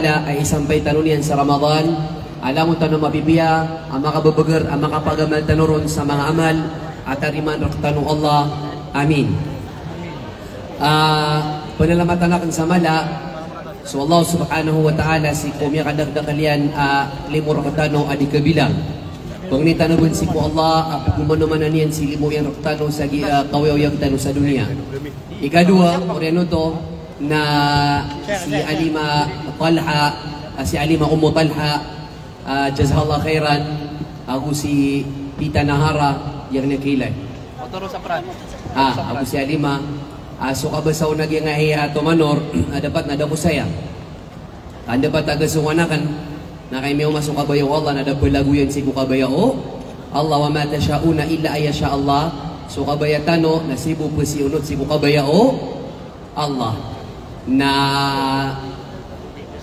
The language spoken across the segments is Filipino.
ay isampay tanunian sa Ramadan. Alam mo tanong mabibiya, ang makababagar, ang makapagamal tanuron sa mga amal, at ariman raktanong Allah. Amin. Panalamatan natin sa mala, so Allah subhanahu wa ta'ala si kumya kadagdakalian limur raktano adi kabilang. Kung ni tanubun si po Allah, kumanumanan niyan si limo yang raktano sa kawayaw yang tano sa dunia. Ikadua, oreno to, na si Alima Talha, si Alima Talha, jazakallah khairan, ako si Tita Nahara yang nakilay. Ako si Alima, so kabasaw nagyangahiya to manor, dapat nadapo saya. Dapat agasungan na kay may umasok kabayaw Allah, nadapo laguyan si kukabayaw Allah, wa ma tasyauna illa ayasya Allah. So kabayatano, nasibu po si unod si kukabayaw Allah. Na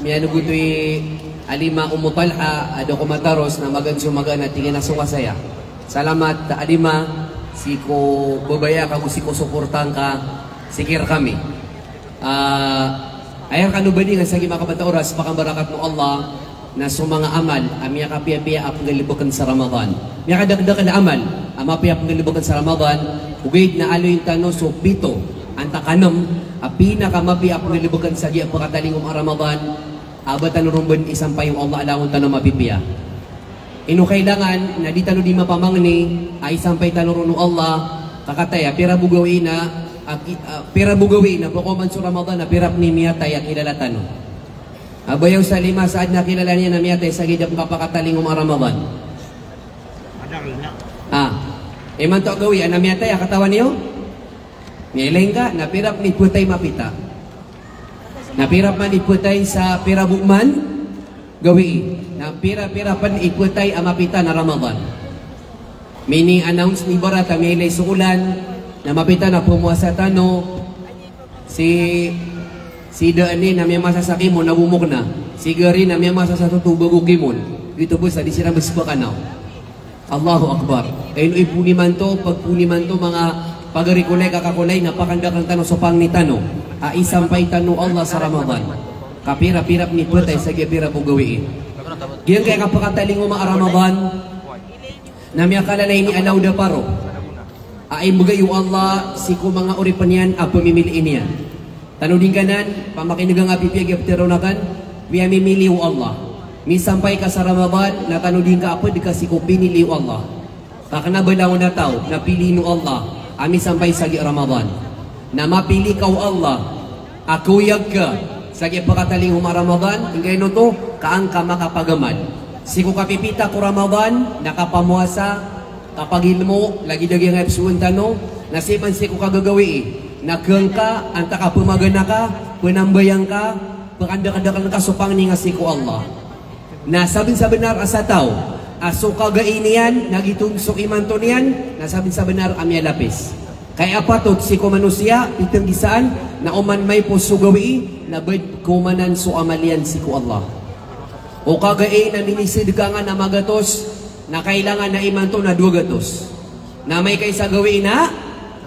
may gutoy Alima Talha ado kumataros na magansumagan at tingin na sumasaya. Salamat Alima, si ko babaya ka si ko suportang ka sikir kami. Ayan kanubani nga sa makabata oras pakambarakat mo Allah na sumanga amal amya kapiya-piya apong galibukan sa Ramadan. Miya kadagdag na amal amapiya apong galibukan sa Ramadan. Ugid na alo yung tano so pito anta kanam pinakamapi apong galibukan sa giya pagkatalingom ang Ramadan. Abatan rumban isang pa yung Allah alawon tanong mapipiya. Ino kailangan na di tano di mapamangni ay sampay tanong runo Allah kakataya pira bugawi na pakuman sa Ramadan na pirap ni miyatay at kilala tanong. Abayaw sa lima saad na kilala niya na miyatay sa gidap kapakatalingom ang Ramadan. Iman to gawi na miyatay katawan niyo? Ngayon ka, napirap ni putay mapita. Napirap man iputay sa pirabukman, gawi. Napirap-pirapan iputay ang mapita na Ramadan. Meaning announce ni Barata, may ilay suulan, na mapita na pumuasa tano, si Daani na may masasaki mo, nabumok na. Si Gari na may masasatutubagugin mo. Dito po sa di sila maspakanaw. Allahu Akbar. Kaya ipuniman to, pagpuniman to mga pagarikulay kakakulay na pakandakang tanong sa pangnitano isampay tanong Allah sa Ramadan kapira-pirap ni putay sa gipira po gawiin giyan kaya kapakataling mga Ramadan na miya kalalay ni alaw da paro ay magayo Allah si ko mga uripan yan pamimiliin niyan tanong din kanan pamakinagang apipiyag yapteronakan miya mimiliw Allah misampay ka sa Ramadan na tanong din ka di kasi ko piniliw Allah kakanabalaw na tao na pilino Allah ami sampay sa Ramadan na mapili ka Allah akuyag ka sa pagkataling Ramadan ingay no to kaang ka makapagaman si ko kapipita ko Ramadan nakapamuasa kapag ilmo lagi dagi nga ipsuon tano nasiban si ko kagagawi nagkang ka anta ka pumagana ka punambayang ka pagkandakadakan ka supang ni nga si ko Allah nasabing sa benar asa tao aso kagainian nagitunsok imanto niyan nasabing sa benar amya lapis kaya apatot si kumanusia itang gisaan na uman may puso gawi na bed kumanan so amalian si ko Allah o kagain na minisid ka nga na magatos na kailangan na imanto na 2 gatos na may kaysa gawi na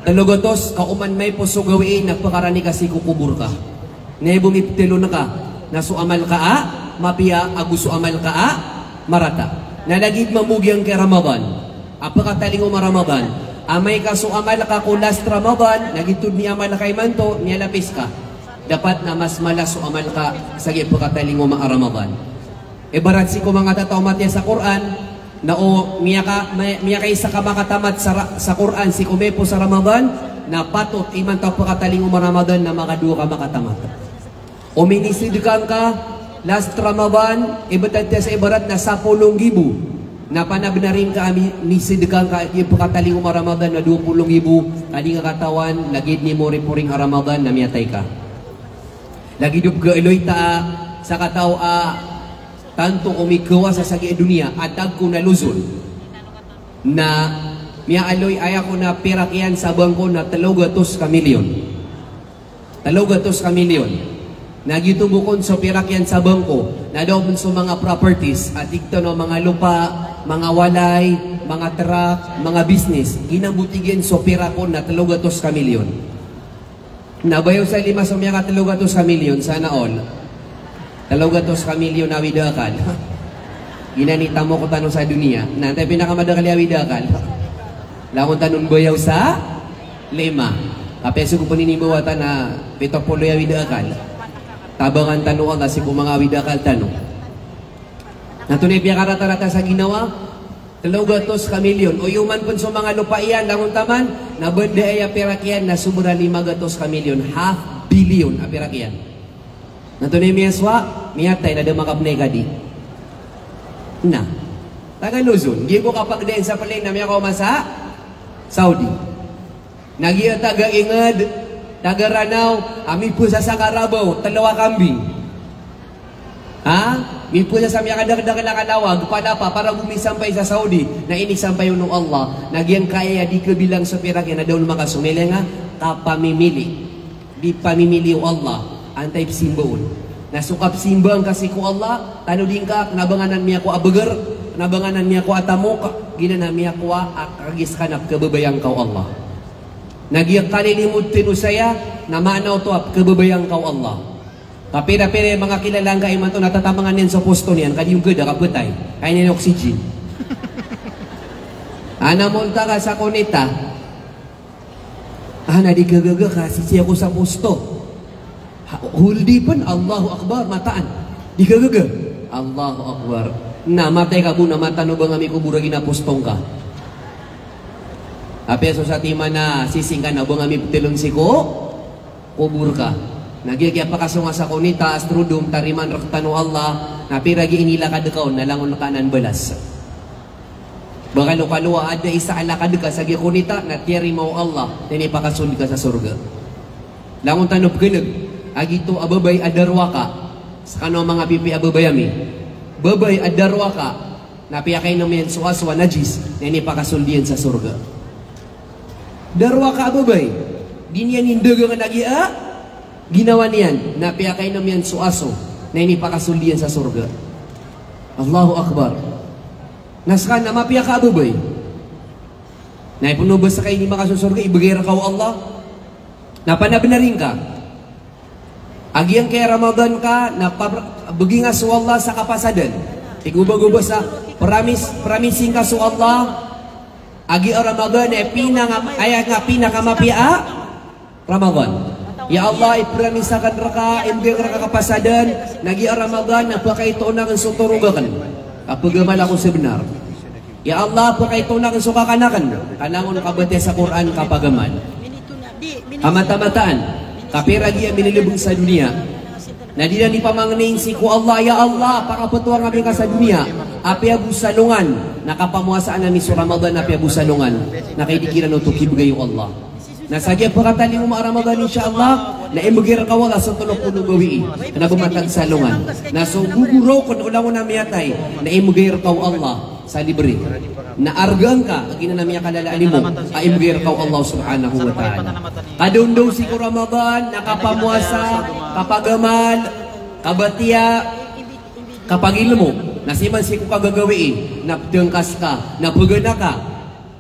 3 gatos kauman may puso gawi nagpakarani ka si kukubur ka na bumiptilo na ka na so amal ka mapiya aguso amal ka marata nalagid mamugyang kay Ramadan apakataling Ramadan amay ka so amal ka ko last Ramadan nagitud ni amal kay manto niya lapis ka dapat na mas malas so amal ka sa apakataling Ramadan barat si ko mga tataw matya sa Quran na miya kay sa kamakatamat sa Quran si kumepo sa Ramadan na patot iman taw pakataling Ramadan na makadua ka makatamat o minisidkan ka last Ramadan, ibatad sa ibarat na 10,000 na panab na rin ka misidkang ka yung pagkataling Ramadan na 20,000 kani nga katawan, lagid ni mo ripuring Ramadan na miyatay ka. Lagid ka iloy ta sa kataw tanto umikawa sa sagi dunia atag ko na luzon na miya aloy aya ko na pirakyan sa bangko na 300 ka milyon. 300 ka milyon. Nagitubukon sa pirakyan sa bangko na daw sa mga properties at ito no mga lupa, mga walay, mga truck, mga business ginabutigin so pirakon na 300 ka milyon. Nabayaw sa 5 sa mga 300 ka milyon sana all 300 ka milyon na widakal. Ginanita mo ko tanong sa dunia. Nantay pinakamadakali awidakal. Lakon tanong bayaw sa 5. Kapeso ko paninibawatan na 70 awidakal. Tabangan tanong ka kasi kung mga awidakal tanong. Natunay piya karata-rata sa ginawa. 300 ka milyon. O yuman pun sa mga lupa iyan. Lakon taman. Nabanda ay apirakyan na sumura 500 ka milyon. 500 billion apirakyan. Natunay miyaswa. Miyatay na damakapnay ka di. Na, taga Luzon, di ko kapag din sa paleng na may ako masa Saudi. Nagiya taga Ingad, taga Ranao, ami po sa Sangarabaw, 2 kambing. Ha? Mi po sa mga kadagdag na kalawag, para gumisampay sa Saudi, na inisampay yun ng Allah, nagyang kaya di kabilang sa pirakyan na daw makasumili nga, kapamimili. Di pamimili o Allah, antay simboon. Nasukap simbang kasi ko Allah, tano din ka, nabanganan miya ko abagar, nabanganan miya ko atamok, ginana miya ko akagis kanap kababayang kau Allah. Nagiyak kanilimod tinusaya, namanaw to ap kababayang kau Allah. Kapira-pira mga kilalang kaiman to natatamangan niyan sa posto niyan, kadi yung gada kaputay, kaya niyan oxygen. Anamunta ka sa kunita, nadigagaga kasi siya ko sa posto. Huldi pun Allahu Akbar mataan. Di kagaga Allahu Akbar. Na matay ka po na matano bang ami kubura ginapustong ka. Apeso sa tima na sising ka na bang ami tilon si ko kubur ka. Nagyagya pa kasunga sa kunita astrudum tariman raktano Allah na piragi inila kadakaw na langon kanan balas. Baka lukaluwa ada isa alakad ka sa gikunita na tiyari mo Allah dini pakasun ka sa surga. Langon tanop geneg agito ababay adarwaka sa kano mga pipi ababayami babay adarwaka napiyakay namin suaswa najis na ipakasuldian sa surga darwaka ababay di niyan hindaga nga nagia ginawa niyan napiyakay namin suaso na ipakasuldian sa surga. Allahu Akbar. Naskan na mapiyaka ababay na ipunubas sa kayo ni makasusurga ibigay rakaw Allah napanabnarin ka agyang kay Ramadan ka na buginga su Allah sa kapasadan. Iguba-guba sa promising ka su Allah. Agi Ramadan pinakamapia Ramadan. Ya Allah ipramisakan raka imgeng raka kapasadan nagi Ramadan na pakaitunan ang suturugakan. Kapag gamal ako sebenar. Ya Allah pakaitunan ang sukakanakan. Kanangon kabate sa Quran kapagaman. Kamata-mataan. Kapiragi ang minilibong sa dunia na di na pamangning si ku Allah, ya Allah pakaputuang kami ka sa dunia api abusalungan nakapamuasaan namin sa Ramadan api abusalungan nakaidikiran untuk ibigay Allah nasagya pakatali mo Ramadan insyaAllah na imugir ka wala sa tulog puno gawi na bumatag salungan na so guguro kung ulang mo na miyatay na imugir ka Allah sa libre na argang ka ginanamiya kalalaan mo ay imugir ka Allah subhanahu wa ta'ala. Kadundaw si ko Ramadan, nakapamuasa, kapagamal, kabatiya, kapagilmo, nasiman si ko kagagawiin, napdengkas ka, napagana ka,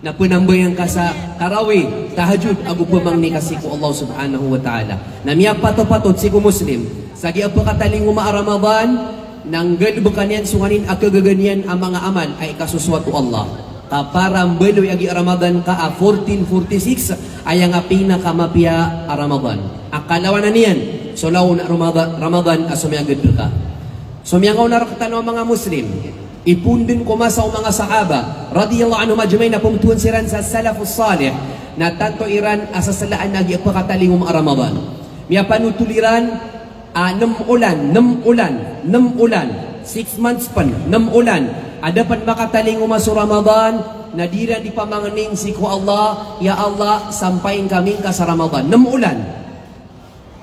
napunambayan ka sa karawi, tahajud, agupamang ni kasi ko Allah subhanahu wa ta'ala. Namiya pato-patot si ko Muslim, sagi ang pakataling uma Ramadan, nang gadbukan yan sunganin akagaganyan ang mga amal ay kasuswat ko Allah. Kaparang beloy agi Ramadan ka 1446 ay ang pinakamapia Ramadan. Akalawan na niyan. So law na Ramadan asumiyagad ka. Sumiyagaw na raktan ng mga Muslim. Ipundin ko sa mga sahaba radiyallahu anhum ajmain na pumtuan siran sa salafus salih na tanto iran asasalaan agi pakataling Ramadan. Miya panutuliran 6 ulan 6 months pan 6 ulan ada pan makataling umaso Ramadan nadira di pamangning si ko Allah ya Allah sampain kami ka sa Ramadan 6 ulan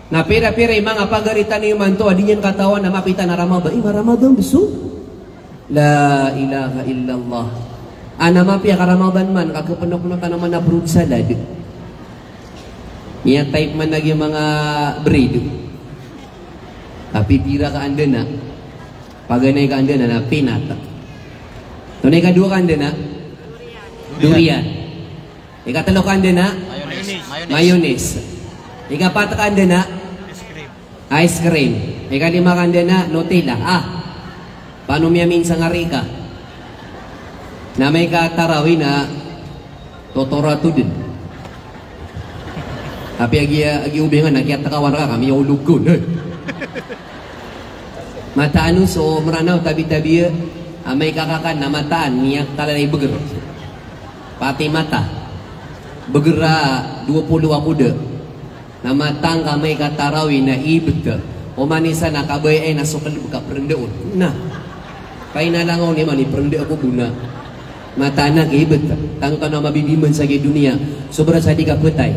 na pira-pira mga pagaritan ni manto adinyan katawan na mapita na Ramadan Ramadan besu la ilaha illallah ana mapia ka Ramadan man kagapunok-punok ka naman na fruit salad niya type man lagi mga bread tapi tira ka anda na paganay ka anda na pinata tunay ka dua ka anda na durian ikatalo ka anda na mayonnaise ikapat ka anda na ice cream Ikalima kanda na Nutella. Paano miyamin sa ngarika? Na may katarawin na totorato din. Tapi agi ubingan nakiat kawan ka kami yung lugon. Mataan so meranaw tabi-tabi may kakakan na mataan niya talalay beger. Pati mata. Begera 20 aku de. Na matang kamay katarawin na ibet. O manisa na kabay ay nasukal buka perendaon. Nah. Kaya nalangaw ni mani perenda ako guna. Mata anak ibet. Tangka na mabibiman sa dunia. Sobra sa di ka petay.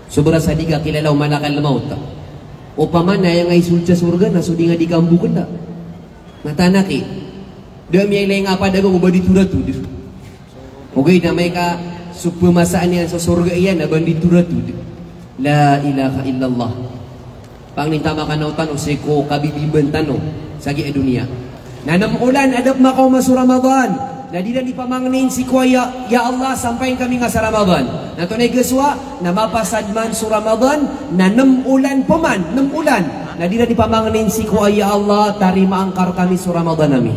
Sobra sa di ka kilalaw malakal maut. O paman na yung ay sulca surga na sudi nga di kambukan na. Mata anak demi ay nga pada ko badi turatu. Okay na may ka supumasaan yan sa surga iyan na bandi turatu. La ilaha illallah. Pang nintama ka nautan o seko kabibiban tanong sa dunia. Nanamulan adap makaw masu Ramadan. Na di na ipamangnin si kuya ya Allah sampai kami nga sa Ramadan. Na tunay geswa na mapasadman su Ramadan na 6 ulan paman, 6 ulan. Na di na ipamangnin si kuya ya Allah tarima angkar kami su Ramadan nami.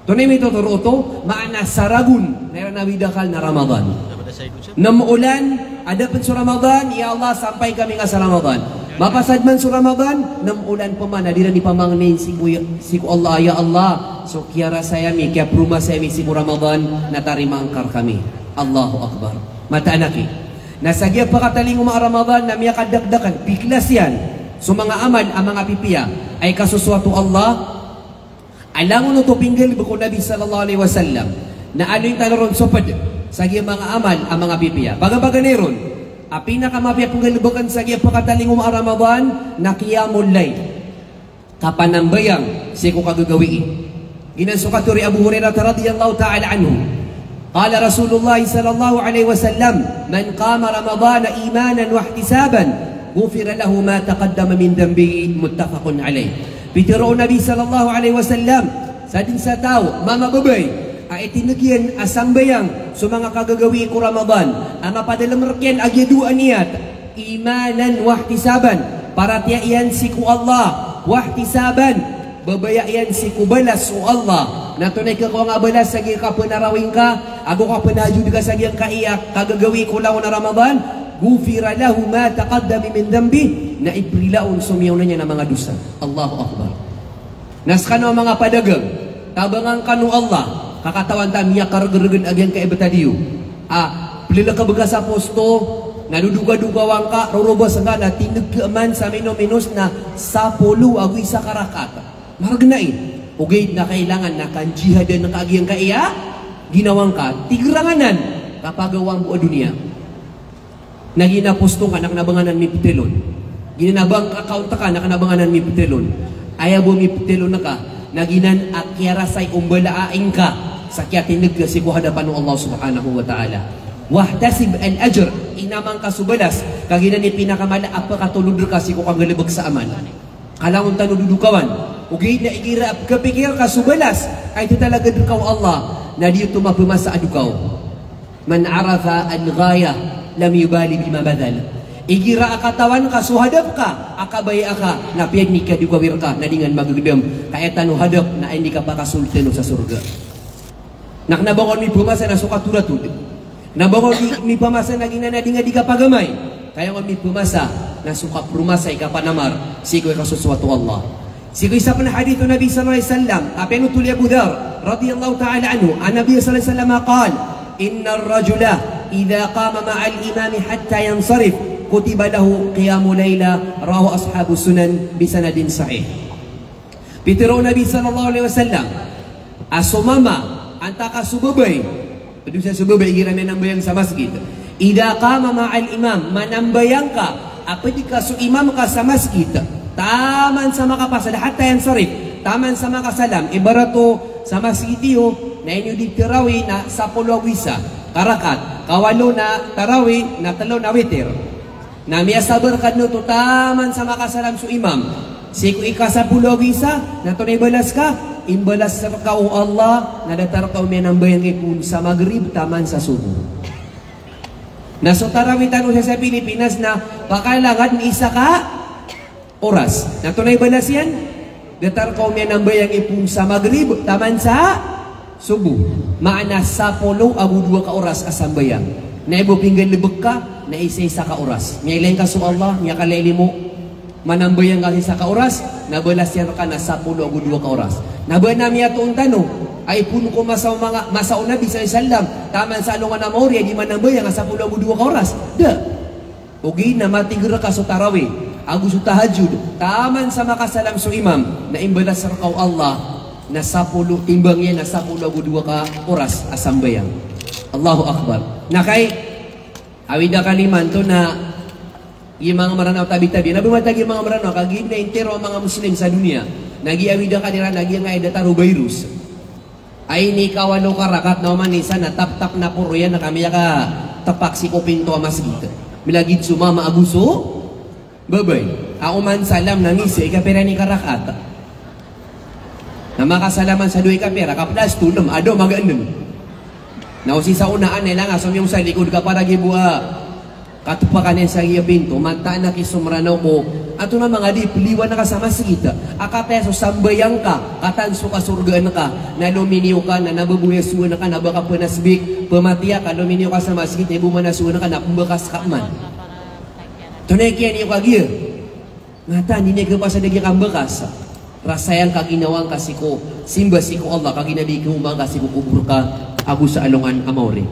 Tunay may tuturuto maana saragun na nawidakal na Ramadan. 6 ulan adap su Ramadan ya Allah sampai kami nga sa Ramadan. Mapasad man sa Ramadan, 6 ulan pa man, na di na ipamangnin si Allah, ya Allah. So, kiara saya mi, kaya pruma saya mi si Ramadan, natarima angkar kami. Allahu Akbar. Mata anaki. Nasagya pa kataling mga Ramadan na miya kadakdakan, piklas yan. So, mga amal, ang mga pipiya, ay kasuswatu Allah. Alam mo to pinggil buko Nabi sallallahu alaihi wasallam, na ano yung talaron sopad, sagya mga amal, ang mga pipiya. Baga-baga neron, pinakamapya pong galibukan sa giya pagkataling Ramadan na qiyamul layl. Kapanambayang siya ko kagagawiin. Ginasukaturi Abu Hurairah radhiyallahu ta'ala anhu. Qala Rasulullah sallallahu alaihi wasallam, man qama Ramadan imanan wa ihtisaban, ghufira lahu ma taqaddama min dhanbihi, muttafaqun alayh. Bitiro Nabi sallallahu alaihi wasallam sa din sa tao mamababay ay itinagyan asang bayang sa mga kagagawi ko Ramadan ang mapadalam rakyan agyadua niyat imanan wahtisaban para tiyan si ku Allah wahtisaban babayayan si ku balas o Allah na tunay ka ko nga balas sa ka panarawing ka ako ka panajud ka sa kaiyak kagagawi ko lang na Ramadan gufira lahu ma taqaddama min dhanbi na ibrilaon sumiyaw na niya ng mga dusa. Allahu Akbar. Naskano mga padagang tabangan kanu Allah kakatawan ta miya kargergen agyan ka ibetadiyo. Pilila ka baga sa posto, naduduga-duga wangka, rorobas nga na tinagkaman sa minuminus na 10 agoy sa karakat. Maragnay. Ugay na kailangan na kanjihadan ng kaagyan ka iya, ginawang ka, tigranganan kapagawang buo dunia. Naginaposto ka, nakanabanganan mi putelon. Ginanabang kakaunta ka, nakanabanganan mi putelon. Ayaw mo mi putelon na ka, naginan akyara say umbalaain ka sa kiatinig si ko hadapan ng Allah subhanahu wa ta'ala. Wahtasib al-ajr inamang kasubalas kaginan ni pinakamala apa katulod ka si ko kagalibag sa aman. Kalangon tanududukawan ugay na ikira kapikir kasubalas ay ito talaga dukaw Allah na di ito mapumasa adukaw. Man arafa al-ghaya lam yubali bima badal. Igira akatawan ka, suhadap ka, akabaya ka, na piyag ni ka dugawir ka, na dingan magagdam, kaya tanu hadap na hindi ka pa kasultano sa surga. Naknabangon mi pumasa na sukaturatud. Nabangon mi pumasa na ginanadinga di ka pagamay. Kaya ngon mi pumasa na sukaprumasa ka panamar, sikoy kasuswatu Allah. Sikoy sa panahadito Nabi sallallahu alaihi wasallam, apenu tuli Abu Dhar, radiyallahu ta'ala anhu, an Nabi sallallahu alaihi wasallam qal, inna ar-rajula idha qama ma'al imami hatta yansarif, kutiba lahu qiyamul layla, rawahu ashabu sunan bisanadin sahih. Pitiro Nabi sallallahu alaihi wasallam asumama antaka subabay padu sa subabay girame nambayang sa masjid ida qama ma'al imam manambayang ka apa di ka su imam ka sa masjid taman sa makapasal hatta yansarif taman sa makasalam ibarato sa masjid yo na inyo di tarawi na 10 wisa karakat kawalo na tarawi na 3 na witir. Na miya sabar kadno to taman sa makasalam su imam. Siku ika 10 wisa na to ibalas ka, imbalas sa ka o Allah na datar ka umiyan ang bayang ikun sa Maghrib taman sa subuh. Nasutarawitan ko siya sa Pilipinas na pakailangan isa ka oras. Na tunay balas yan, datar kaum yan nambayang ipung sa maghrib, taman sa subuh. Maana 10 abu 2 ka oras asambayang. Na ibu pinggan libek ka, na isa-isa ka oras. Ngayon ka su Allah, nga kalaili mo, manambayang ka isa ka oras, nabalas yan ka na 10 abu 2 ka oras. Nabana miya tuong tanong, ay puno ko masauna bisa isalam, taman sa alungan na mauri, di manambayang ka 10 abu 2 ka oras. Da. Ugi na matigra ka su tarawih, agu su tahajud, taman sa makasalam su imam, na imbalas sa kau Allah, na 10 timbang yan na 10 abu 2 ka oras asambayang. Allahu Akbar. Na kay awid na kaliman to na yung mga maranaw tabi-tabi. Nabimatag yung mga maranaw kagin na intero ang mga Muslim sa dunia. Nagi-awid na kanila nagi nga idataru virus. Ay ni kawalo karakat na umanisa na tap-tap na puro yan na kami ka tapak si kopinto ang masgit. Milagid sumama abuso. Babay. Ako man salam na ngisi ikapera ni karakat. Na makasalaman sa duwi kapera kaplas tulom ado maganon. Nausi sa unaan nila nga, yung sa likod ka para gibua katupakan sa iya pinto, mata na kisumranaw mo, ato na mga di, piliwan na kasama sigita, akapeso sambayang ka, katanso ka surgaan ka, na luminiw ka, na nababuyasuan ka, na baka panasbik, pamatiya ka, luminiw ka sa masjid, na bumanasuan ka, na pumbakas ka man. Tunay kaya niyo kagir, ngata, hindi ka pa sa daging kang bakas, rasayang kaginawang kasiko, simba siko Allah, kaginabi ko umang kasiko kubur ka, agu sa alungan amore.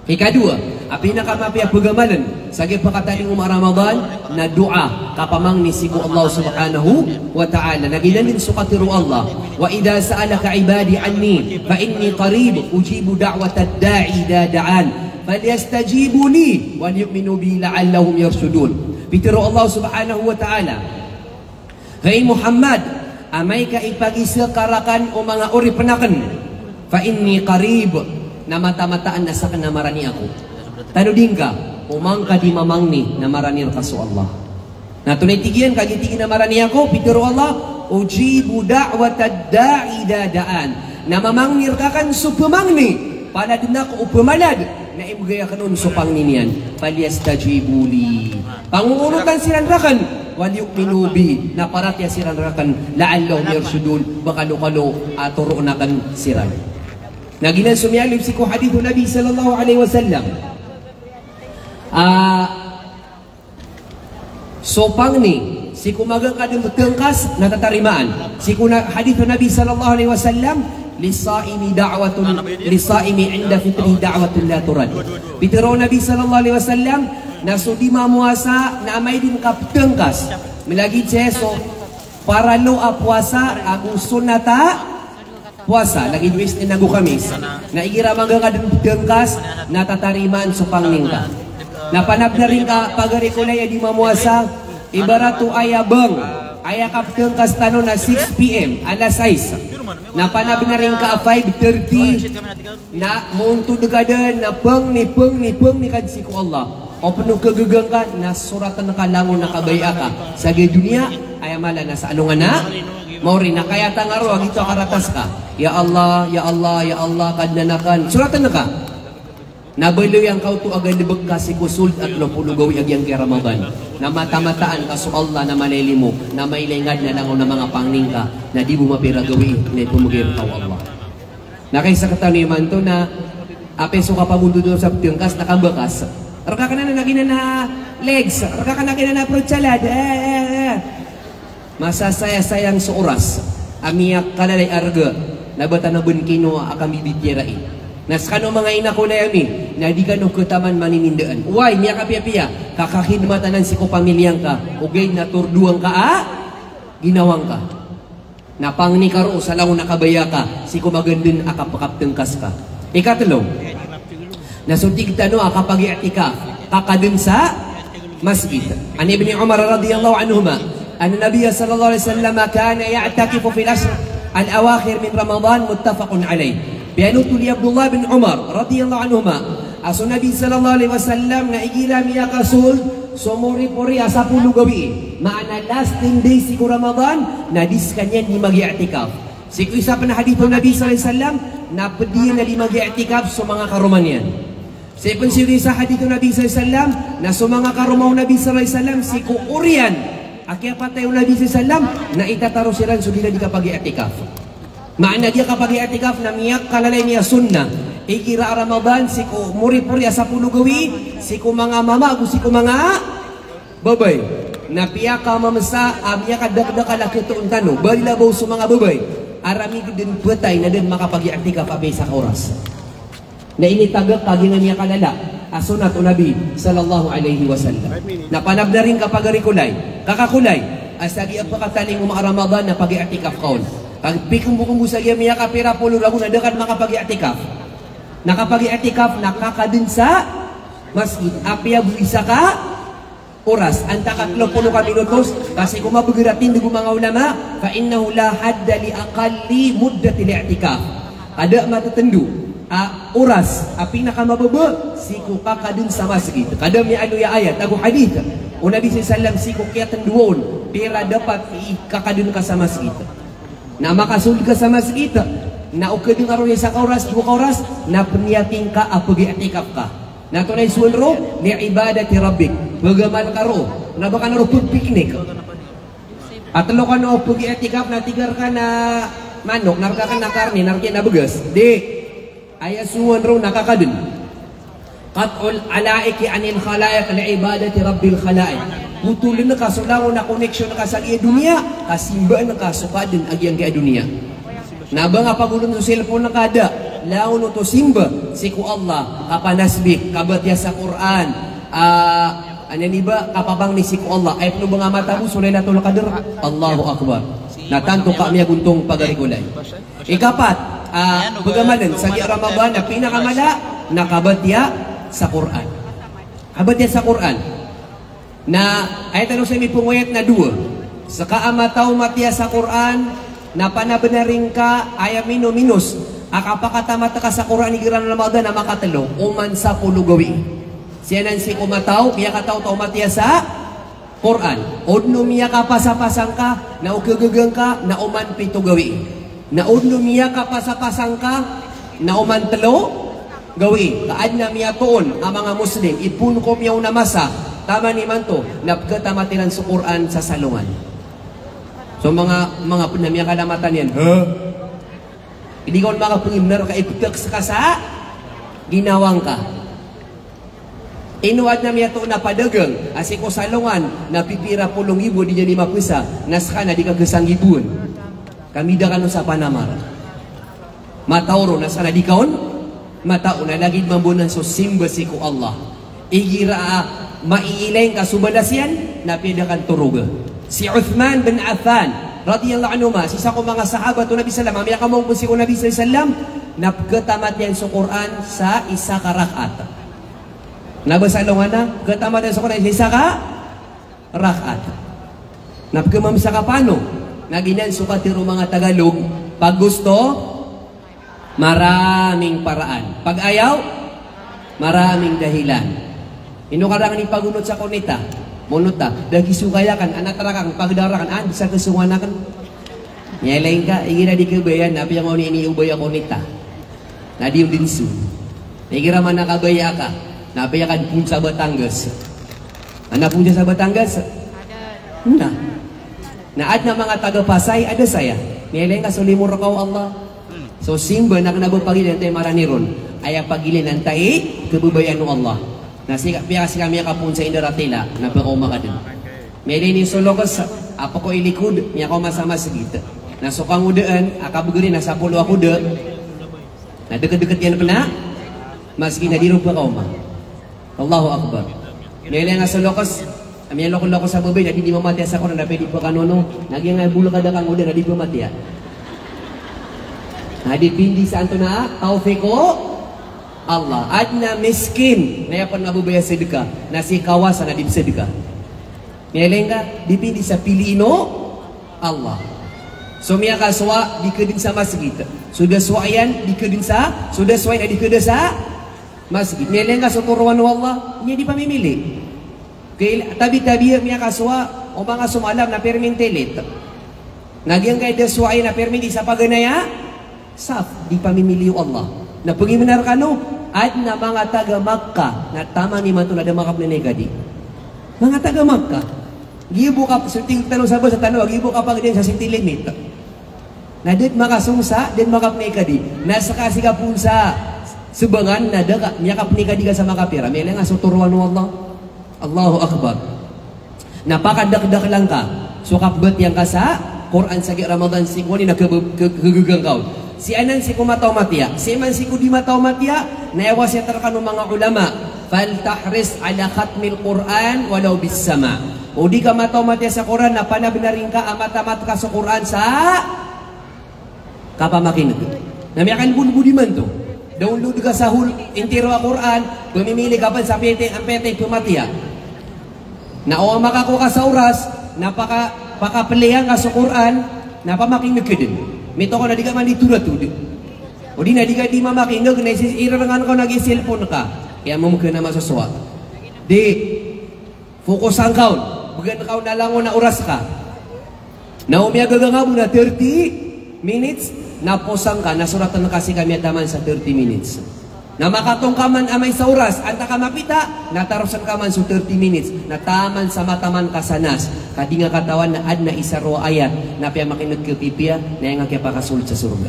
Ikadua, pinakamapi ang pagamalan sa gipakataling Ramadan na dua kapamang ni siku Allah subhanahu wa ta'ala. Nagilanin sukatiru Allah. Wa idha sa'alaka ibadi anni fa inni qarib ujibu da'wata da'i idha da'an falyastajibu li wal yu'minu bi la'allahum yarshudun. Bitiru Allah subhanahu wa ta'ala. Hai Muhammad, amay ka ipagisakarakan o mga uri penakan fa inni qarib na mata-mataan na sa kanamarani ako. Tanudin ka, umang ka di mamangni na maranir ka su Allah. Na tunay tigian kagitigin na marani ako, pituro Allah, ujibu da'watad da'i dadaan. Na mamangir ka kan su pemangni, palad na ko upamalad, na imgaya ka nun su pangninian, palyastajibuli. Pangungurutan silanrakan, wal yu'minu bi, na paratya silanrakan, la'allahum yarshudun, bakalo-kalo, aturo na kan siran. Nagilan sumiyalib si ko hadithu Nabi sallallahu alaihi wasallam. Sopang ni si kumagang kadang tengkas natatarimaan. Si kuna hadithu Nabi sallallahu alaihi wasallam lisaimi da'watun lisaimi 'inda fitri da'watun la turad. Bitiro Nabi sallallahu alaihi wasallam na sudi mamuasa na may din kap tengkas. Milagi cheso para lo puasa ang sunata puasa, lagi duwis ni nagu kamis, na igiramang ka dengkas, natatariman sa pangning ka. Napanap na rin ka, pagari ko na di mamuasa, ibaratu ayabang, ayakap dengkas tano na 6 p.m., alas 6. Napanap na rin ka 5:30, na muntod ka din, na peng ni kadsi ko Allah. O penuh kegegang ka, na suratan ka langon na kabaya ka. Sa dunia, ayamala na sa anong anak, Mauri na kaya tangaro agito karatas ka. Ya Allah, ya Allah, ya Allah kadnanakan. Suratan na ka. Nabalo yang kau tu agad libag ka si kusult at lopulugawi agyang kay Ramadan. Na mata-mataan ka su Allah na malili mo, na mailingad na langon na mga pangning ka, na di mo mapiragawi na ipumugir tao Allah. Nakaysa kataniman to na apeso ka pamundo doon sa tiyangkas na kambakas. Raka ka na nagina na legs, raka ka na na protsalad. Masasaya-sayang sa oras amiyak kalalay arga nabata na bunkino akam bibitirai nas kano mga ina ko na yami na di kano kutaman maninindaan uway miyak apia-pia kakahidmatanan si ko pamilyang ka ugay na turduang ka ginawang ka napang ni karo sa lang nakabaya ka si ko magandun akapakaptengkas ka. Ikatlo nasuntig tano akapag-i'tikaf kakadun sa masjid. An Ibn Umar radhiyallahu anhuma أن النبي صلى الله عليه وسلم كان يعتكف في الأشهر الأواخر من رمضان متفق عليه. بأنوت عبد الله بن عمر رضي الله عنهما أصل النبي صلى الله عليه وسلم نأجيلا ميا كسول سموري pori asapulu gawi makna last 10 days siku Ramadan nadis kanya di mag-i'tikaf. Siku isa pa na hadithong Nabi sallallahu alaihi wasallam na pwede na di mag-i'tikaf sa mga karumanian. Siku sa hadithong Nabi sallallahu alaihi wasallam na sa mga karumaw Nabi sallallahu alaihi wasallam siku urian Akia patay yung Nabi sallam na itatarusiran so dila di kapag i'tikaf. Maana dia kapag i'tikaf na miyak kalalay niya sunnah. Ikira Ramadan siku muri-puri asa puluh gawi siku mga mama siku mga babay. Na piya ka mamasa amya ka dakdak laki tuon tano. Bali labaw sa mga babay. Arami din patay na din makapag i'tikaf abay sa oras. Na ini tagak kagingan niya kalala. Asunat o Nabi sallallahu alaihi wasallam. Napanab na rin kapag arikulay. Kakakulay. Asagi ang pakataling mga Ramadan na pag-i'tikaf kaon. Pag bikong bukong busagya miya kapira pulo lagu na dekat makapag-i'tikaf. Nakapag-i'tikaf nakakadun sa masjid. Apya buisa ka oras. Anta ka 30 ka minutos. Kasi kung mabagiratin dugo mga ulama, fa innahu la hadda li aqalli muddati li'tikaf. Ada matatendu. Oras api nakamababa siku kakadun sa masjid. Kadam ya anu ya ayat aku hadith. O Nabi sallam siku kiyatan duon pira dapat kakadun ka sa masjid. Na makasul ka sa masjid. Na ukadun aro sa oras dua oras na perniating ka apagi i'tikaf ka. Na tunay sunro ni ibadati rabbik. Bagaman karo na baka naro piknik. At lo ka no apagi i'tikaf na tigar ka na manok, narka ka na karne, narka na bugas. Di ayat suwan raw nakakadun. Qat'ul alaiki anil khalaiq li ibadati rabbil khalaiq. Putulin na kasulaw na connection na sa iya dunia, kasimba na kasukadun agyang kaya dunia. Naba nga pagulong sa cellphone na kada, laon to simba siku Allah, kapanasbik, kabatya sa Quran, ano ni ba kapabang ni siku Allah, ay pano mga mata mo Sulailatul Qadr, Allahu Akbar. Natanto kami aguntong pagarikulay. Ikapat, bagamanan sa Ramadan na pinakamala nakabatya sa Quran. Kabatya sa Quran. Na ay tanong sa may pungwayat na dua. Sa kaamataw matya sa Quran na panabenaring ka ayamino minus. Akapakatamata ka sa Quran ni Giran Ramadan na makatalo. Uman sa pulugawi. Siya nan si kumataw, piya kataw taw matya sa Quran. Odno miya ka pasapasang ka, na ukagagang ka, na uman pito gawi. Na udno miya ka pasapasang ka na umantalo gawi kaad na miya toon ang mga Muslim ipun ko miyaw na masa tama ni manto napkatamatiran sa Quran sa salungan. So mga namiya kalamatan yan hindi ka mga pangimnar ka ipitak sa kasa ginawang ka inuad na miya toon na padagang asi ko salungan napipira 10,000 di niya 5 pisa naska na di ka gesang ibun. Kami dah kanu sa Panamar. Matauro na sana di kaon. Matao na lagid mambunan so simba siku Allah. Igira maiileng ka subadasyan na pidakan turuga. Si Uthman bin Affan radhiyallahu anhu ma sisa ko mga sahabat Nabi sallam amya ka mong si Nabi sallam napkatamat yan sa Quran sa isa ka rakaat. Nabasa longan na katamat yan sa Quran sa isa ka rakaat. Napkamam sa kapano naginan sukatiro mga Tagalog, pag gusto, maraming paraan. Pag ayaw, maraming dahilan. Inukarang ni pagunot sa konita, munuta, dagi sukayakan, anatarakan, pagdarakan, bisa kesunganakan. Nyelain ka, igira di kebayan, napi yang mau ini ubaya konita. Nadi yung dinsu. Igira mana kabaya ka, napi yang kan punca Batangas. Anak punca sa Batangas? Nah. Naad na mga taga-Pasay, ada saya. Nilay ka sulimur kau Allah. So simba na kanabapagilin tayo maraniron. Ay pagilin ang tayo, kebubayan ng Allah. Piya kasi kami kapun sa Indaratila, napakoma ka din. Nilay ni Solokos, apa ko ilikod, niya ko masama sa gita. Nasukang udaan, akabugurin, nasa pulo ako da. Na deket-deket yan pala, maski na dirog pa kauma. Allahu Akbar. Nilay nga Solokos, kami ang loko-loko sa babay, na di mamati sa kono, na pwede pa kanono, nagyang nga bulo kada kang uda, na di mamati. Nadipindi sa anto na, taufiko, Allah. At na miskin, na yapan mabubaya sedekah, na si kawasan na di sedekah. Nileng ka, dipindi sa pilino, Allah. So miya kaswa, di kedin sa masjid. Sudah swayan, di kedin sa, sudah swayan, di kedin sa masjid. Nileng ka, suturuan Allah, niya di pamimili. Tabi-tabi miya kaswa o mga sumalam na permintelit. Nagyang kay desway na perminti sa paganaya saf di pamimili Allah. Na pangimanar kano at na mga taga Makkah na tama ni manto na damakap na negadi. Mga taga Makkah Gibo ka, sulting tanong sa sa tanong, gibo ka pag din sa city limit. Na dit makasungsa, din makapnay ka di. Nasa kasi ka pun sa subangan, na daga, nyakapnay ka di ka sa makapira. May lang nga, suturuan mo Allah. Allahu Akbar. Napakadakdak lang ka. Sukapbat yang ka sa Quran sa Ramadan si kuni nagkagagang kaon. Si anan si kumataw matya. Si man si kudi mataw matya, nayawas siya tarkan ng mga ulama. Faltahris ala khatmil Quran walau bis sama. O di ka mataw matya sa Quran, napanab na rin ka, amatamat ka sa Quran sa kapamakinig. Namiyakan bulbudi man to. Download ka sa intiro a Quran, pumimili ka pa sa ang pete pumatya. Na o makako ka sa oras, napakapilihan ka sa Quran, napamakinig ka din. Mito ko na di ka man dituratudin. O di na di ka di mamakinig, naisisirangan ko nag-cellphone ka. Kaya mo ka na masuswa. Di, focus ang kaon. Bagan kaon na lang o na oras ka. Na umiyagaga mo na 30 minutes, naposang ka, nasuratan na kasi kami ataman sa 30 minutes. Na makatong ka man amay sa oras, anta ka mapita, natarosan ka man sa 30 minutes, nataman sa mataman kasanas, kadi nga katawan na ad na isaro ayat, na piya makinag kiltipia, na yung nga kaya pakasulit sa surga.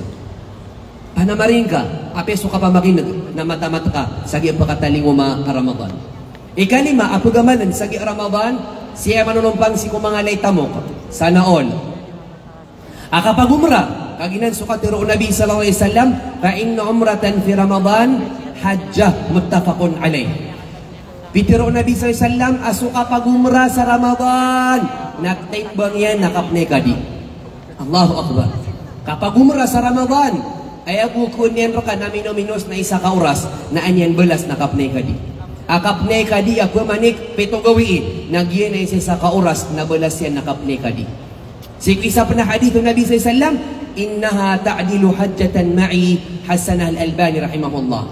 Panamarin ka, apeso ka pa makinag, na matamat ka, sagi ang pakataling uma Ramadan. Ikalima, apugamanan, sagi Ramadan, siya manunumpang si kumanga laytamok, sana all. Kapag umrah, kaginan sukat tiro Nabi sallallahu alaihi wasallam fa inna umratan fi Ramadan hajjah muttafaqun alaih. Pitiro Nabi sallallahu alaihi wasallam asuka pag umrah sa Ramadan nagtaimbang yan nakapne kadi. Allahu akbar. Kapag umrah sa Ramadan ay abukon yan ro ka na minuminos na isa ka oras na anyan belas nakapne kadi. Akapne kadi ako manik pitong gawi nagyen ay isa ka oras na belas yan nakapne kadi. Isa pa na hadith ng Nabi sallallahu alaihi wasallam, innaha ta'dilu hajjatan ma'i, Hasanah al-Albani rahimahullah.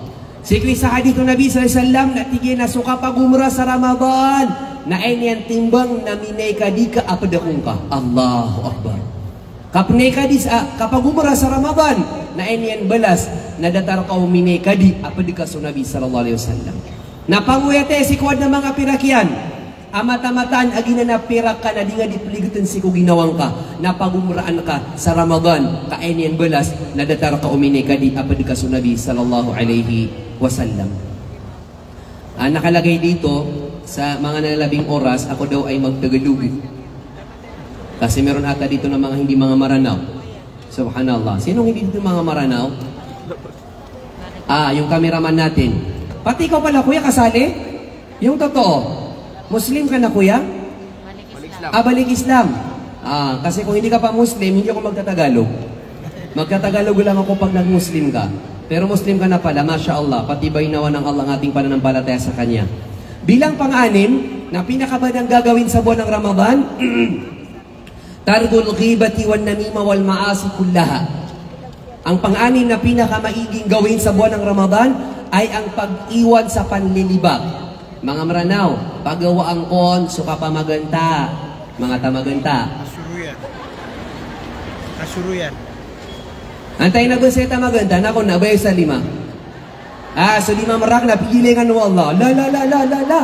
Sa hadith ng Nabi sallallahu alaihi wasallam, natigyan na suka pag umrah sa Ramadan, na ay niyan timbang na minay ka di ka apadakong ka. Allahu Akbar. Kapnay ka di kapag umrah sa Ramadan, na ay niyan balas, na datar ka minay ka di apadika sa Nabi sallallahu alaihi wasallam. Napanguyate si kuwad ng mga pirakyan, amata-mataan agina na pirak ka na di nga dipligatan si ko ginawang ka na pagumuraan ka sa Ramadan kainian balas na datar ka umini ka di apad ka sa Nabi sallallahu alaihi wasallam. Nakalagay dito sa mga nalalabing oras ako daw ay magtagalog kasi meron ata dito ng mga hindi mga maranaw. Subhanallah. Sinong hindi dito mga maranaw? Yung cameraman natin. Pati ikaw pala kuya kasali? Yung totoo. Muslim ka na kuya? Balik Islam. Kasi kung hindi ka pa Muslim, hindi ako magtatagalog. Magtatagalog lang ako pag nag-Muslim ka. Pero Muslim ka na pala, Masya Allah, patibay nawa ng Allah ang ating pananampalataya sa Kanya. Bilang pang-anim, na pinakabadang gagawin sa buwan ng Ramadan, targul ghibati wan namima wal maasi kullaha. Ang pang-anim na pinakamaiging gawin sa buwan ng Ramadan ay ang pag-iwan sa panlilibag. Mga maranaw, pagawa ang kon, suka pa maganta, mga tamaganta. Kasuruyan. Antay na guseta maganda, na kung nabay sa 5. So 5 marak na, pigilingan mo Allah. La.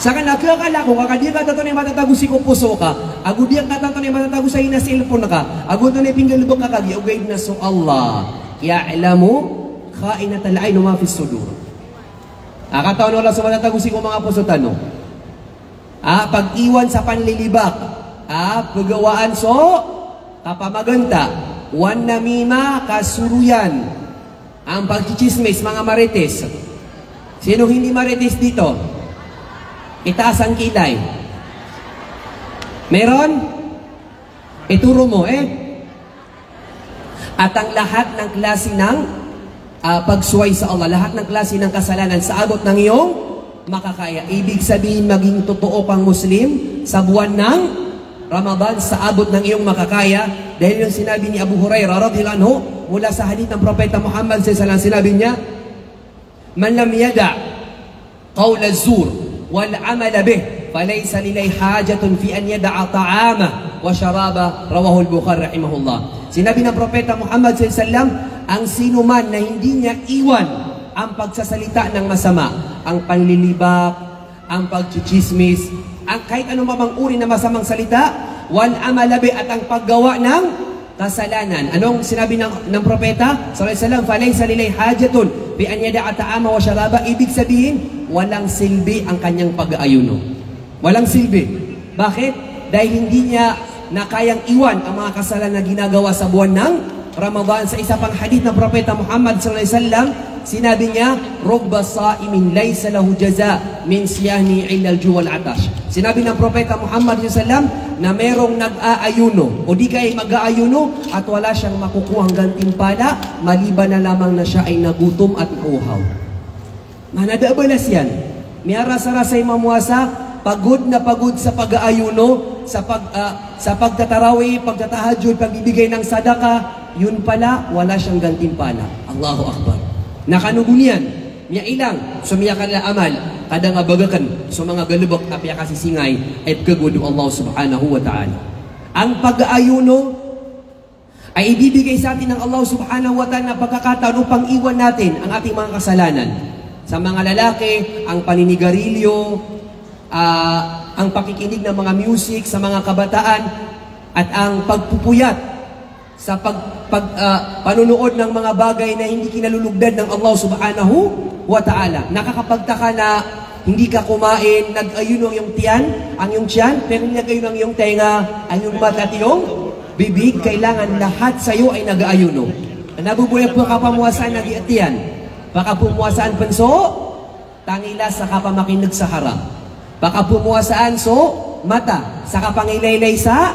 Saka nakakala ko, kakadiyan ka tato na matatago si kupuso ka, agudiyan ka tato na matatago sa ina cellphone ka, agudiyan na pinggalubog ka kagi, ugay na so Allah. Ya'lamu, khainat al-ayn ma fi sudur. Kataon wala sa matatagusin ko mga puso-tano. Pag-iwan sa panlilibak. Pagawaan so, kapamaganta. Wan namima, kasuruyan. Ang pagchichismis, mga marites. Sino hindi marites dito? Itaas ang kilay. Meron? Ituro mo, At ang lahat ng klase ng pagsuway sa Allah, lahat ng klase ng kasalanan sa abot ng iyong makakaya. Ibig sabihin maging totoo kang Muslim sa buwan ng Ramadan sa abot ng iyong makakaya. Dahil yung sinabi ni Abu Hurairah radhiyallahu anhu mula sa hadith ng Propeta Muhammad sallallahu alaihi wasallam, sinabi niya, man lam yada qawl az-zur wal amal bih falaysa lillahi hajatun fi an yada'a ta'ama wa sharaba, rawahu al-Bukhari rahimahullah. Sinabi ng Propeta Muhammad sallallahu alaihi wasallam, ang sinuman na hindi niya iwan ang pagsasalita ng masama, ang panlilibak, ang pagchichismis, kahit anong mamang uri na masamang salita, wal amalabi at ang paggawa ng kasalanan. Anong sinabi ng propeta sallallahu alaihi wasallam? Falaysa lillahi hajatun bi an yada'a ta'ama wa sharaba. Ibig sabihin, walang silbi ang kanyang pag-aayuno. Walang silbi. Bakit? Dahil hindi niya na kayang iwan ang mga kasalanan na ginagawa sa buwan ng Ramadan. Sa isa pang hadith ng propeta Muhammad sallallahu alaihi wasallam, sinabi niya, rubba sa'imin laysa lahu jaza min siyahni illa al-ju' wal atash. Sinabi ng propeta Muhammad sallallahu alaihi wasallam na merong nag-aayuno o di kaya mag-aayuno at wala siyang makukuhang gantimpala maliban na lamang na siya ay nagutom at nauhaw. Manadabalas yan. Miyara sarasay mamuasa, pagod na pagod sa pag-aayuno, sa pagtatarawi, pagtatahajud, pagbibigay ng sadaka, yun pala, wala siyang gantimpala. Allahu Akbar. Nakanugunian, niya ilang, sumiya ka na amal, kada nga bagakan, so mga galubok, apya kasisingay, at kagudo Allah subhanahu wa ta'ala. Ang pag-aayuno ay ibibigay sa atin ng Allah subhanahu wa ta'ala na pagkakataon upang iwan natin ang ating mga kasalanan. Sa mga lalaki, ang paninigarilyo, ang pakikinig ng mga music sa mga kabataan, at ang pagpupuyat sa panunood ng mga bagay na hindi kinalulugdan ng Allah subhanahu wa ta'ala. Nakakapagtaka na hindi ka kumain, nag-ayuno ang iyong tiyan, ang iyong tiyan, pero nag-ayuno ang iyong tenga, ang iyong mata at iyong bibig. Kailangan lahat sa iyo ay nag-ayuno. Nabubuhay po kapamuasaan nag-iatiyan, baka pumuasaan panso, tangila sa kapamakinig sa harap. Baka pumuasaan so, mata, sa kapangilaylay sa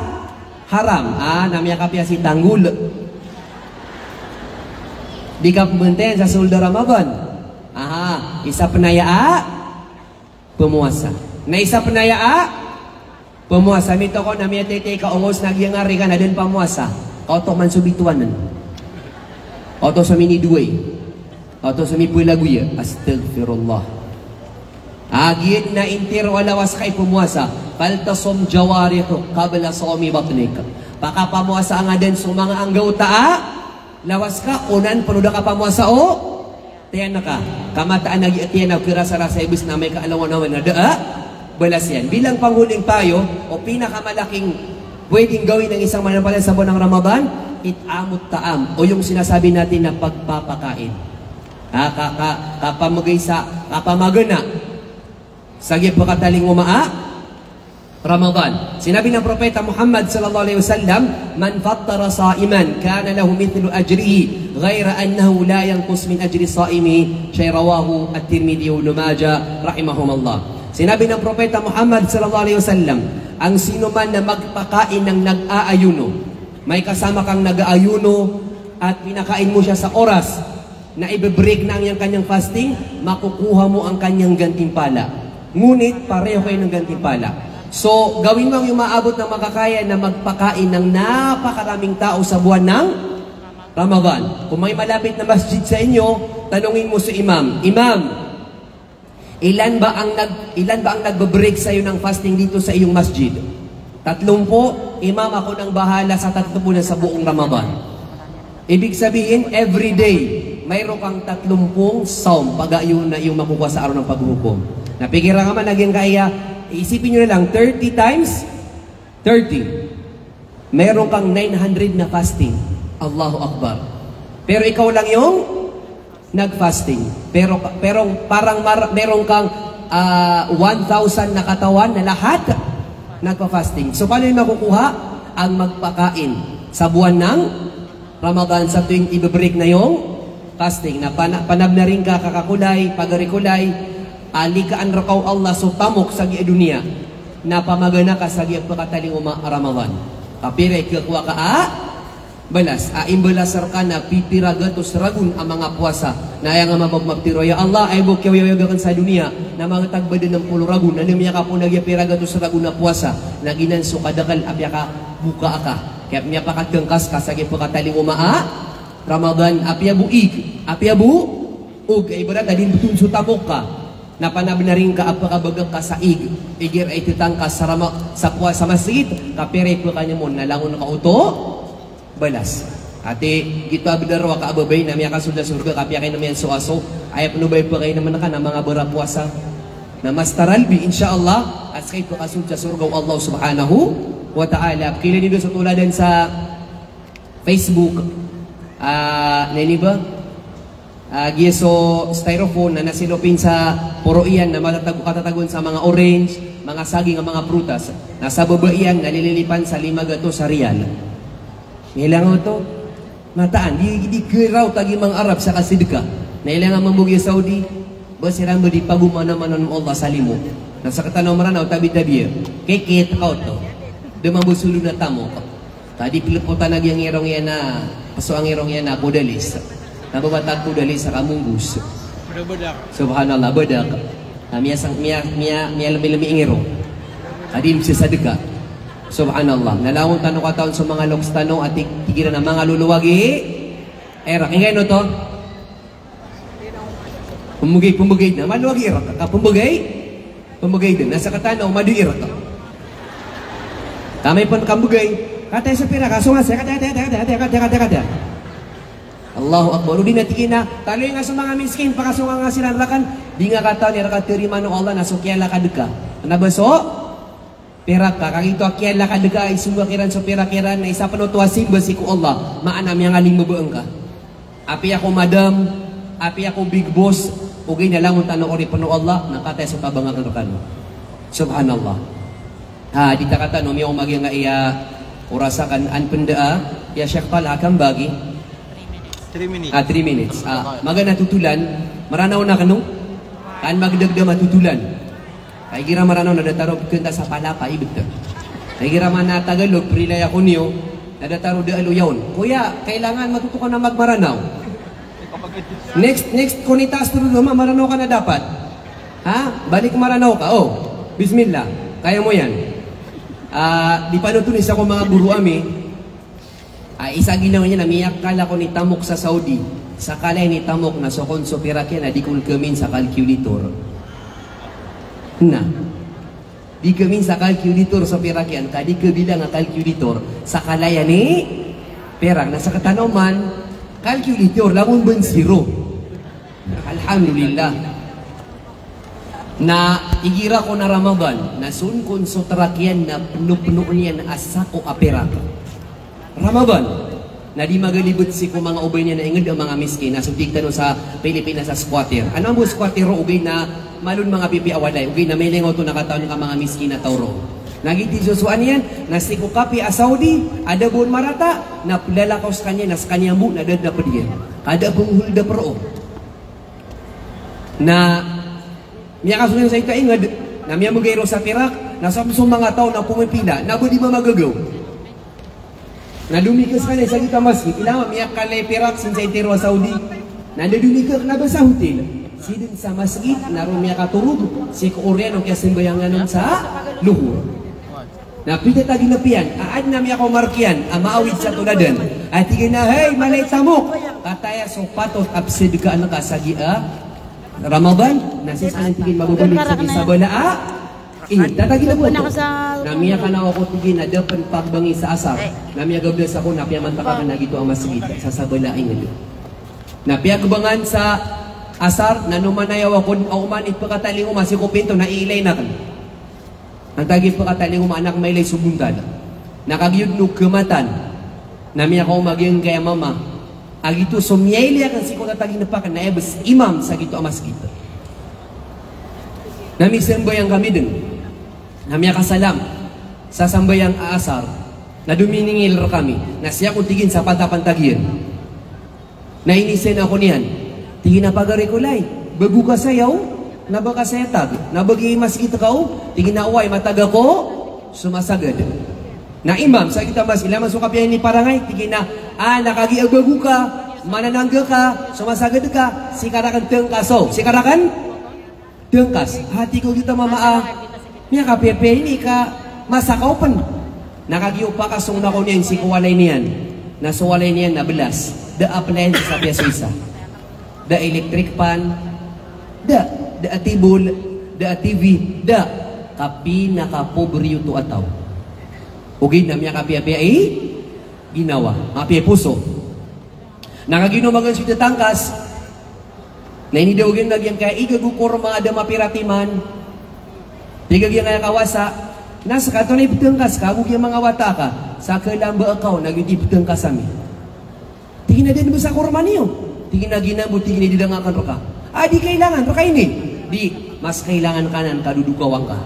haram. Namya kapya si tanggul. Di ka pumuntin sa suldo Ramadan. Isa panaya, pumuasa. Na isa panaya, pumuasa. Mito ko na miya tete ka ungos nagyangari ka na din pamuasa. Oto man subituanan. Oto sa miniduay. Oto sa mipulaguya. Astagfirullah. Agit na intir walawas kay pumuasa. Paltasom jawarihu qabla somi batnik. Baka pamuasa nga din sa mga anggaw taa. Lawas ka, unan panuda ka pamuasa o. Tiyan na ka. Kamataan nag-iatiyan na kira sa rasa ibis na may kaalawan naman na balas yan. Bilang panghuling payo o pinakamalaking pwedeng gawin ng isang mananampalataya sa buwan ng Ramadan, itamut taam o yung sinasabi natin na pagpapakain. Kapamagay sa kapamagana. Sagi pagkataling Ramadan. Sinabi ng propeta Muhammad sallallahu alaihi wasallam, man fattara sa'iman kana lahu mithlu ajrihi ghayra annahu la yanqus min ajri sa'imi. Shay rawahu at-Tirmidhi wa Ibn Majah rahimahumullah. Sinabi ng propeta Muhammad sallallahu alaihi wasallam, ang sino man na magpakain ng nag-aayuno, may kasama kang nag-aayuno at pinakain mo siya sa oras na i-break na ang kanyang fasting, makukuha mo ang kanyang gantimpala. Ngunit pareho kayo ng gantimpala. So, gawin mo ang umaabot ng makakaya na magpakain ng napakaraming tao sa buwan ng Ramadan. Kung may malapit na masjid sa inyo, tanungin mo si Imam, Imam, ilan ba ang nagbe-break sa iyo ng fasting dito sa iyong masjid? 30. Imam, ako nang bahala sa 30 na sa buong Ramadan. Ibig sabihin, every day, mayroon kang 30 saum, pag-ayun na iyong makukuha sa araw ng paghuhukom. Napigira ka man, naging kaya, isipin nyo na lang, 30 times 30. Meron kang 900 na fasting. Allahu Akbar. Pero ikaw lang yung nag-fasting. Pero parang meron kang 1,000 na katawan na lahat nagpa-fasting. So paano yung makukuha? Ang magpakain sa buwan ng Ramadan sa tuwing i-break na yung fasting. Na panab na rin ka kakakulay, pagarikulay, alikaan rakaw Allah so tamok sa dunia na pamagana ka sa pagkataling Ramadan. Kapire kikuha ka balas imbalasar ka na pipiragatos ragun ang mga puasa na yang mapagmaptiro ya Allah ay bukyaw-yaw sa dunia na mga tagbadin ng pulo ragun na niya ka po nagyapiragatos ragun na puasa na ginanso kadakal apya ka buka ka kaya niya pakatgangkas ka sa pagkataling Ramadan apya buig apya buug ay barata din butun sutamok ka na panab na rin ka apakabagak ka sa igir ay titang ka sa puasa masjid kapire po kanya mo nalangon ka uto balas. Ate, gito abdarwa ka ababay na miya kasulda surga kapya kayo naman suaso. Ay panubay po kayo naman ka na mga bara puasa. Na mas taralbi, insyaAllah, at kahit pakasud sa surgaw Allah subhanahu wa ta'ala. Kailan nito sa tuladan sa Facebook, nani ba? Gieso styrofoam na nasilopin sa puro iyan na katatagon sa mga orange, mga saging, mga prutas. Nasa baba iyan, nalililipan sa 5 gato sa riyal. Ilang to? Mataan, di kiraw tagi mga Arab sa kasidka. Nailangan mambugi Saudi, basirang di pagumana-manan mo Allah sa limo. Nasa katanaw maranaw, tabi-tabi. Kikit ka to. Dumabusulo na tamo ka. Tadi piliputan na yung irong yan na, paso ang irong yan na kudalis. Nababatag kudalis sa kamunggus. Subhanallah, badak. Miya lami-lami ang irong. Tadi siya sadika. Subhanallah. Nalawang tanong ka taon sa mga loks tanong at tigilan ng mga luluwagi. Era, ingay no to? Pumugay na. Maluwagi era ka. Pumugay din. Nasa katanaw, madu era ka. Kamay pun kambugay. Kata sa pira, kasunga saya, kata. Allahu Akbar. Di natikin na, taloy nga sa mga miskin, pakasunga nga sila rakan, di nga kataw niya terima ng Allah, nasukyan la kadeka. Nabaso? Pira ka, kagito akyan la kadeka, isungga kiran sa pira kiran, na isa panutuasin basi ko Allah, maanam yang aling mabuang ka. Api ako madam, api ako big boss, ugay na lang tanong ori panu Allah, nakatay sa tabangan kan. Subhanallah. Di takata no miyo magi nga iya urasakan an pendaa ya Syekh Tal akan bagi 3 minutes. 3 minutes. Maga natutulan maranaw na kanong kan magdagda matutulan. Kay gira maranaw na dataro kenta sa palapa ibet. Kay gira man na Tagalog prilay ako niyo na dataro de aluyawn. Kuya, kailangan matutukan na magmaranaw. Next kunitas tulo maranaw ka na dapat. Ha? Balik maranaw ka. Oh. Bismillah. Kaya mo yan. Di pa nutunis ako mga guru ami. Isa ginawa niya na miyak kala ko ni Tamok sa Saudi. Sa kalay ni Tamok na sokon so pirakyan na di kul kamin sa calculator. Na. Di kamin sa calculator sa pirakyan. Kadi kabilang ang calculator sa kalaya ni perang. Nasa katanoman, calculator lamun ben zero. Alhamdulillah. Na igira ko na Ramadan na sunkon so tarakyan na puno-puno niyan asako apera. Ramadan na di magalibot si ko mga ubay niya na ingad ang mga miskin na subject no sa Pilipinas sa squatter. Ano mo squatter ubay na malun mga pipi awaday ubay na may lingaw to nakataon ng mga miskin na tauro. Nagiti Josuan yan na si ko kapi a Saudi ada buon marata na lalakaw sa kanya na sa kanya mo na dad na padiyan. Kada penghulda pro na miya kasunod sa ito ingad na miya magayro sa Perak na sa mga tao na pumipila na di ba magagaw na dumikas ka na sa kita masjid ilang miya kalay Perak sin sa itero Saudi na dumikas na ba sa hotel sidin sa masjid na ron miya katurog si Koreano kaya simbayangan nun sa luhur na pita tagi na piyan aad na miya ko markian maawid sa tuladan at tigay na hey malay tamok kataya so patos absid ka anak asagi Ramadan, nasi saan tigin mababalik sa isabala tatagi na po ito. Namiya ka na ako tigin na dapat pagbangi sa asar. Namiya gablas ako, napiya mantaka ka na gito ang masigit sa sabala ngayon. Napiya gabangan sa asar, nanumanayaw ako, o umanit pagkataling umasikupinto, na ilay na kan. Ang tagi pagkataling umanak may lay subundan. Nakagyudnog kamatan. Namiya ko maging kaya mama. Agito sumyayli akan si kota taging napakan na ebes imam sa gito amas kita. Nami sambayang kami din. Nami akasalam sa sambayang aasar na duminingil kami na siya kung tigin sa pantapantagyan. Na inisen ako niyan. Tigin na pagari ko lay. Bagu ka sayaw, nabaka sayatag. Nabagi mas kita kao, tigin na uway mataga ko, sumasagad. Na imam sa kita mas ilaman sukap yan ni parangay tigin na nakagiagagu ka mananangga ka sumasagad ka sikarakan tengkaso sikarakan tengkas hati ko kita mamaa niya ka pepe ini ka masakaw pan nakagiyo pa kasong na ko niyan si kuwalay niyan na suwalay niyan na belas da appliance sa piyasa da electric pan da atibul da TV da kapi nakapobriyo to ataw ugin na miya kapiya-piya ginawa, mapiya puso. Nakaginumagan si tatangkas na ini daw ugin nagyang kaya igagukuro mga ada mapiratiman Tiga yang kaya kawasa, nasa kato na ipitengkas ka, yung mga wata ka, sa kalamba akaw, nag-ipitengkas kami. Tingin na din mo sa kurma niyo. Tingin na ginabo, tingin na didangakan ro ka. Di kailangan, ro ka ini. Di, mas kailangan kanan, kadudukawang ka.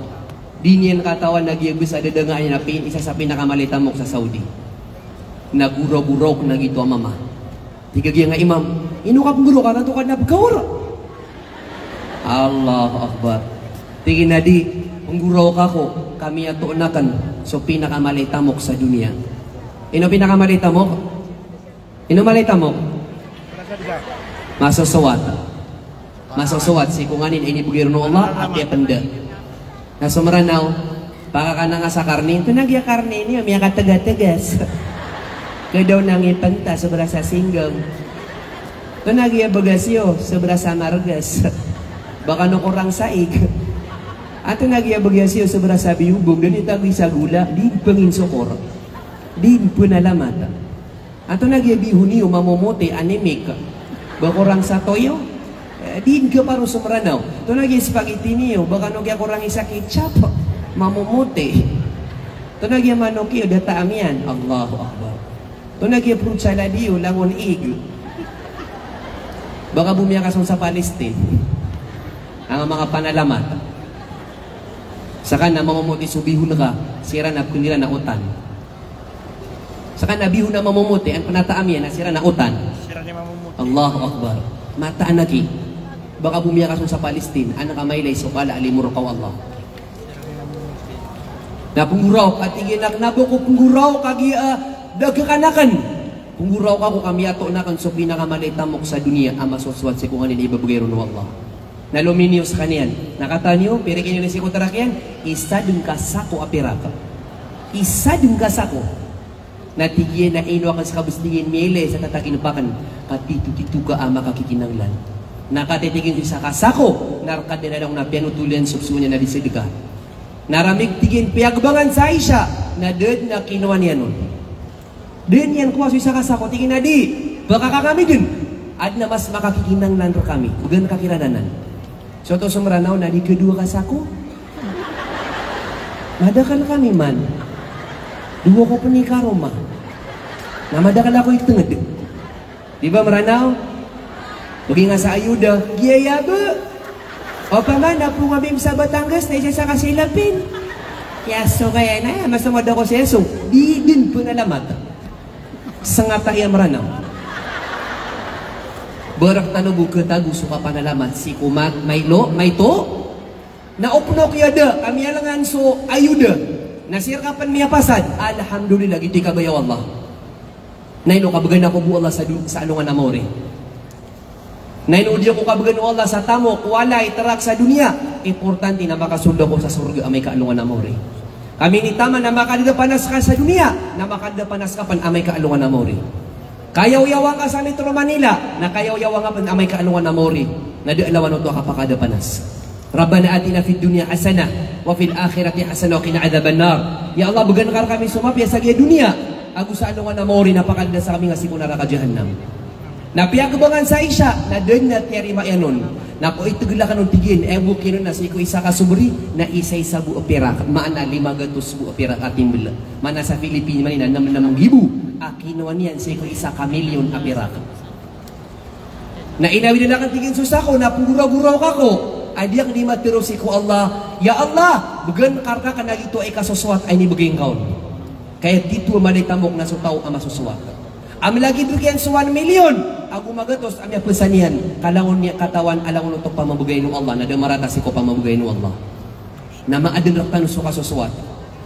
Di niyan katawan, nagyabis, adadangaan niya na isa sa pinakamalitamok sa Saudi. Naguraw-guraw na gito ang mama. Tiga nga imam, inukap guro ka na ito ka na pagkawara. Allahu Akbar. Tingin na di, pangguraw ka ko, kami ato nakan so pinakamalitamok sa dunia. Ino pinakamalitamok? Ino malitamok? Masasawat. Masasawat. Si kunganin ay nibugir no Allah, at panda. Nasumaranaw, baka ka na nga sa karne, ito nagya karne niya, may kataga-tagas. Kaya daw nangipanta sa brasa singgam. Ito nagya bagasyo sa brasa margas. Baka no kurang saig. Ato nagya bagasyo sa brasa biyubog. Ganito agay sa gula. Di pangin sokor. Di punalamat. Ato nagya bihuni umamomote anemik. Baka kurang sa toyo. Di ka paro sumranaw. Ito nagya spaghetti niyo. Baka no kaya kurang isa ketchup. Mamomote. Ito nagya manokyo data amian. Allahu Akbar. Ito nag-i-approve sa ladiyo, langon ig. Baka bumiyakas sa Palestine. Ang mga panalamat. Saka na mamumuti subihon ka, sira na kunila na utan. Saka na bihon na mamumuti, ang panataam yan na sira na utan. Allahu Akbar. Mataan nagi. Baka bumiyakas sa Palestine, anak kamaylay, sukala, alimuro ka Allah. Napunguraw, katiginak nabo ko punguraw, kagi dagkakanakan. Pungguraw ka ko kami ato na kan so pinakamalitamok sa dunia ang masuswat si kung anin ibabagay ron Allah. Naluminyo sa kaniyan. Nakatanyo, pirikin nyo na si kutarakyan, isa dun kasako apiraka. Isa dun kasako. Natigyan na ino akan sa kabustingin mele sa tatakinupakan. Katitu-titu ka ama kakikinanglan. Nakatitigin ko sa kasako, narkad na lang na pianutulian subsunya na disidika. Naramig tigin piyagbangan sa isya, na ded na kinuha niya nun. Din yan kuha sa kasako, tingin na di. Baka kami din. Ad na mas makakikinanglan ro kami. Ugan kakirananan. So to sumranaw na di kedua kasako. Madakan kami man. Dua ko penikah Roma. Na madakan ako itenged. Di ba maranaw? Bagi nga sa ayuda. Giyaya ba? O pa man, napo kami sa Batangas na isa sa kasilapin. Yaso kaya na, masamad ako sa yaso. Di din po nalamat. Sangata iya maranaw. Barak tanubo ketagu suka panalaman si kumat may to na upno kiyada kami alangan so ayuda nasir kapan miya pasad alhamdulillah giti kabayaw Allah naino kabagan ako bu Allah sa alungan amore naino di ako kabagan Allah sa tamo walay tarak sa dunia importante na makasundo ko sa surga amay kaalungan amore. Kami ni tama na makadapanas ka sa dunia, na makadapanas ka pan amay kaalungan na mori. Kayaw-yawang ka sa Metro Manila, na kayaw-yawang ka pan amay kaalungan na mori. Na di alawan ito kapakadapanas. Rabbana atina fid dunya hasana, wa fil akhirati hasana wa qina adzaban nar. Ya Allah, bugan kar kami sumapya sa dunia. Agu sa alungan na mori, napakadda sa kami nga sikunara ka jahannam. Napiagabangan sa isya, na doon na tiyari maayanon. Napo itugla ka nung tigin, bukin na si ko isa kasubri, na isa-isa bu opera, maana 500 bu opera katimbla. Mana sa Pilipina manina, naman gibu, akinuan yan, si ko isa kamilyon opera. Na inawi na lang tigin susako, na puguraw-guraw ka ko, adiak di matiro si ko Allah, ya Allah, bugan karka ka na ito ay kasuswat ay nibaging kaon. Kaya dito malitamok na sutaw ang masuswat. Am lagi bigyan sa 1 million. Ako magatos ang pesanian. Kalangon niya katawan alangon utok pamabugay ng Allah. Nadamarata si ko pamabugay ng Allah. Na maadin raktan so kasuswat.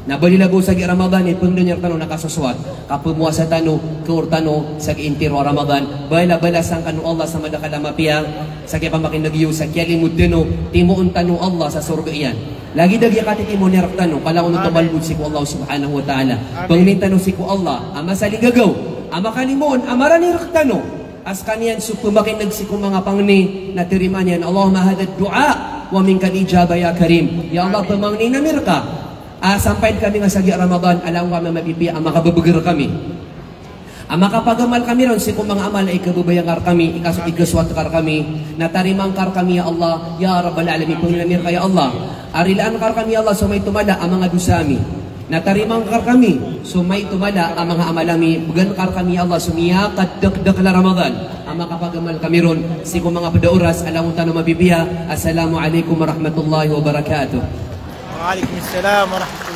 Na balilago sa Ramadan ipun niya tanong nakasuswat. Kapumuasa tano kurtano sa intiro Ramadan. Bala sang kanu Allah sa madakalama piyang sa kaya pamakinagyo sa kialimud deno timuon tano Allah sa surga iyan. Lagi dagi katitimo ni raktano kalangon utok balbud si ko Allah subhanahu wa ta'ala. Pangmintano si ko Allah ama saligagaw. Ama kanimon, amara ni raktano. As kaniyan supumakinag si kong mga pangni na tiriman yan. Allahumma hadad du'a wa minka ijaba ya karim. Ya Allah, pamangni namir ka. Sampain kami nga sa Ramadan, alam kami mapipiya ang makababagar kami. Ang makapagamal kami ron, si kung mga amal ay kabubayang kar kami, ikaswat kar kami, natarimang kar kami ya Allah, ya Rabbal Alamin, pumilamir kaya Allah. Arilaan kar kami ya Allah, sumay tumala ang mga dusami. Natarimang kar kami, sumay tumala ang mga amalami, bugan kar kami ya Allah, sumiyakat dakdak na Ramadan. Ang makapagamal kami ron, si kung mga padauras, alam mo tanong mabibiya. Assalamualaikum warahmatullahi wabarakatuh. Waalaikumsalam warahmatullahi